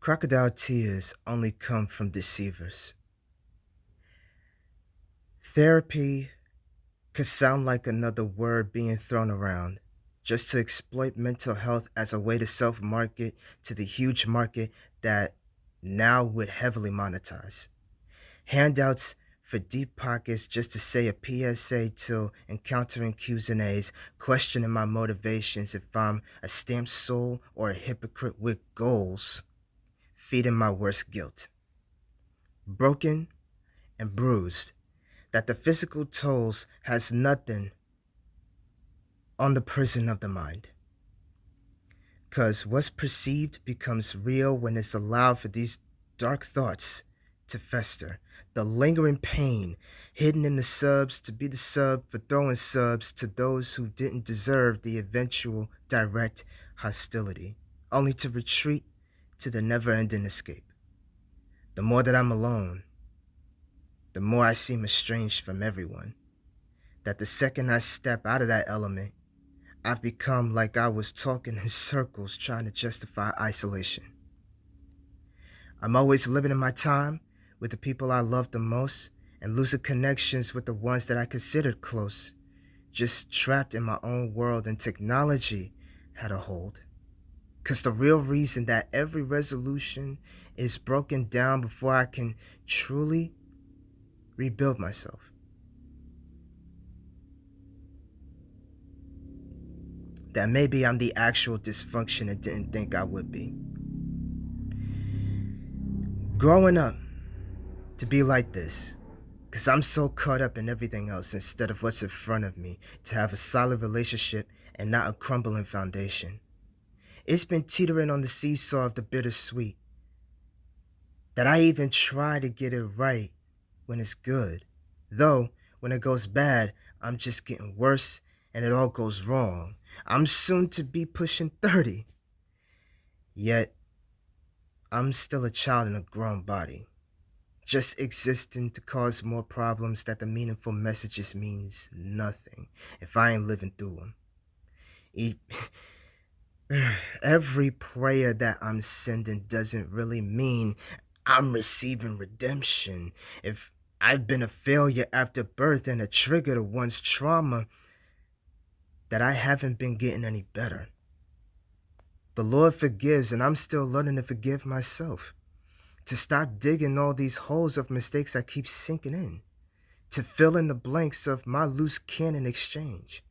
Crocodile tears only come from deceivers. Therapy could sound like another word being thrown around just to exploit mental health as a way to self market to the huge market that now would heavily monetize. Handouts for deep pockets just to say a PSA till encountering Q's and A's, questioning my motivations if I'm a stamped soul or a hypocrite with goals, feeding my worst guilt. Broken and bruised, that the physical tolls has nothing on the prison of the mind. Because what's perceived becomes real when it's allowed for these dark thoughts to fester. The lingering pain hidden in the subs to be the sub for throwing subs to those who didn't deserve the eventual direct hostility, only to retreat to the never ending escape. The more that I'm alone, the more I seem estranged from everyone. That the second I step out of that element, I've become like I was talking in circles trying to justify isolation. I'm always living in my time with the people I love the most and losing connections with the ones that I considered close, just trapped in my own world and technology had a hold. Because the real reason that every resolution is broken down before I can truly rebuild myself. That maybe I'm the actual dysfunction I didn't think I would be. Growing up to be like this, because I'm so caught up in everything else instead of what's in front of me to have a solid relationship and not a crumbling foundation. It's been teetering on the seesaw of the bittersweet, that I even try to get it right when it's good. Though, when it goes bad, I'm just getting worse and it all goes wrong. I'm soon to be pushing 30. Yet, I'm still a child in a grown body, just existing to cause more problems that the meaningful messages means nothing if I ain't living through them. E- Every prayer that I'm sending doesn't really mean I'm receiving redemption. If I've been a failure after birth and a trigger to one's trauma, that I haven't been getting any better. The Lord forgives, and I'm still learning to forgive myself. To stop digging all these holes of mistakes I keep sinking in. To fill in the blanks of my loose cannon exchange.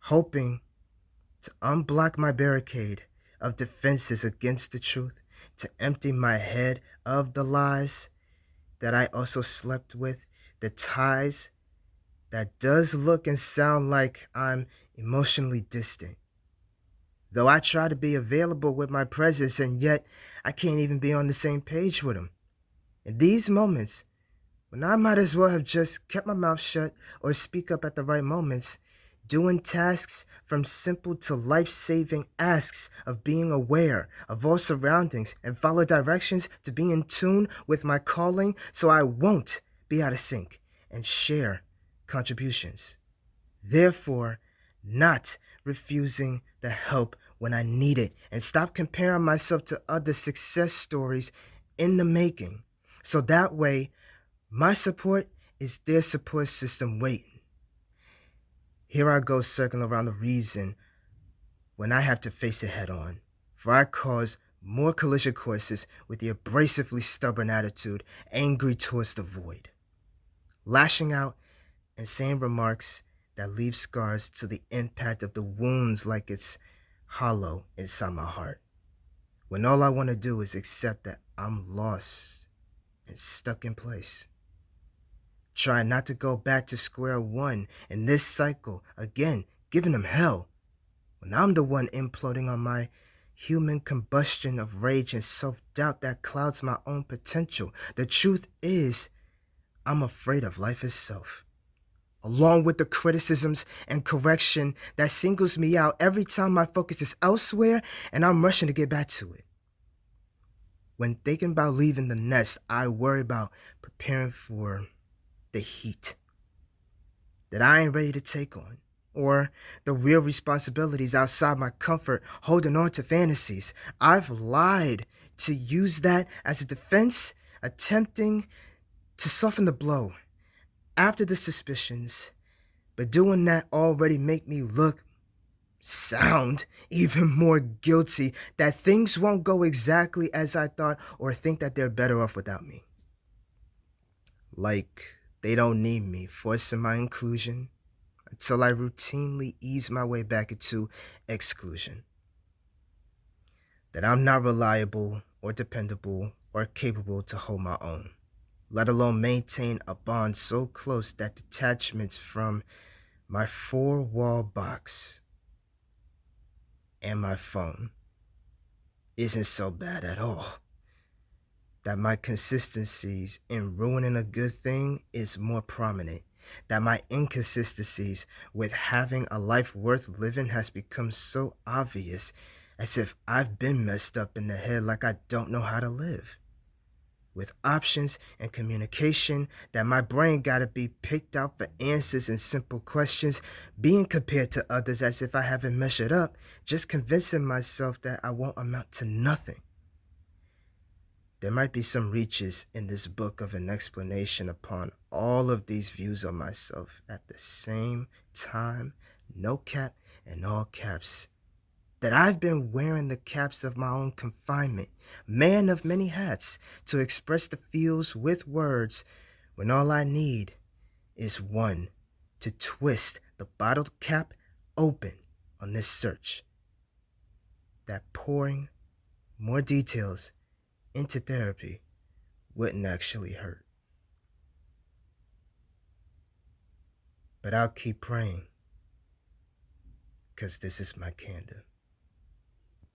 Hoping to unblock my barricade of defenses against the truth, to empty my head of the lies that I also slept with, the ties that does look and sound like I'm emotionally distant. Though I try to be available with my presence, and yet I can't even be on the same page with them. In these moments, when I might as well have just kept my mouth shut or speak up at the right moments, doing tasks from simple to life saving asks of being aware of all surroundings and follow directions to be in tune with my calling so I won't be out of sync and share contributions. Therefore, not refusing the help when I need it and stop comparing myself to other success stories in the making. So that way, my support is their support system waiting. Here I go circling around the reason when I have to face it head on. For I cause more collision courses with the abrasively stubborn attitude, angry towards the void. Lashing out and saying remarks that leave scars to the impact of the wounds like it's hollow inside my heart. When all I want to do is accept that I'm lost and stuck in place. Try not to go back to square one in this cycle, again, giving them hell, when I'm the one imploding on my human combustion of rage and self-doubt that clouds my own potential. The truth is, I'm afraid of life itself, along with the criticisms and correction that singles me out every time my focus is elsewhere and I'm rushing to get back to it. When thinking about leaving the nest, I worry about preparing for the heat that I ain't ready to take on. or the real responsibilities outside my comfort, holding on to fantasies. I've lied to use that as a defense, attempting to soften the blow after the suspicions, but doing that already make me sound even more guilty that things won't go exactly as I thought or think that they're better off without me. Like they don't need me, forcing my inclusion until I routinely ease my way back into exclusion. That I'm not reliable or dependable or capable to hold my own, let alone maintain a bond so close that detachments from my four-wall box and my phone isn't so bad at all. That my consistencies in ruining a good thing is more prominent. That my inconsistencies with having a life worth living has become so obvious, as if I've been messed up in the head like I don't know how to live. With options and communication, that my brain gotta be picked out for answers and simple questions, being compared to others as if I haven't measured up, just convincing myself that I won't amount to nothing. There might be some reaches in this book of an explanation upon all of these views of myself at the same time, no cap and all caps. That I've been wearing the caps of my own confinement, man of many hats, to express the feels with words when all I need is one to twist the bottled cap open on this search. That pouring more details into therapy wouldn't actually hurt. But I'll keep praying, 'cause this is my candor.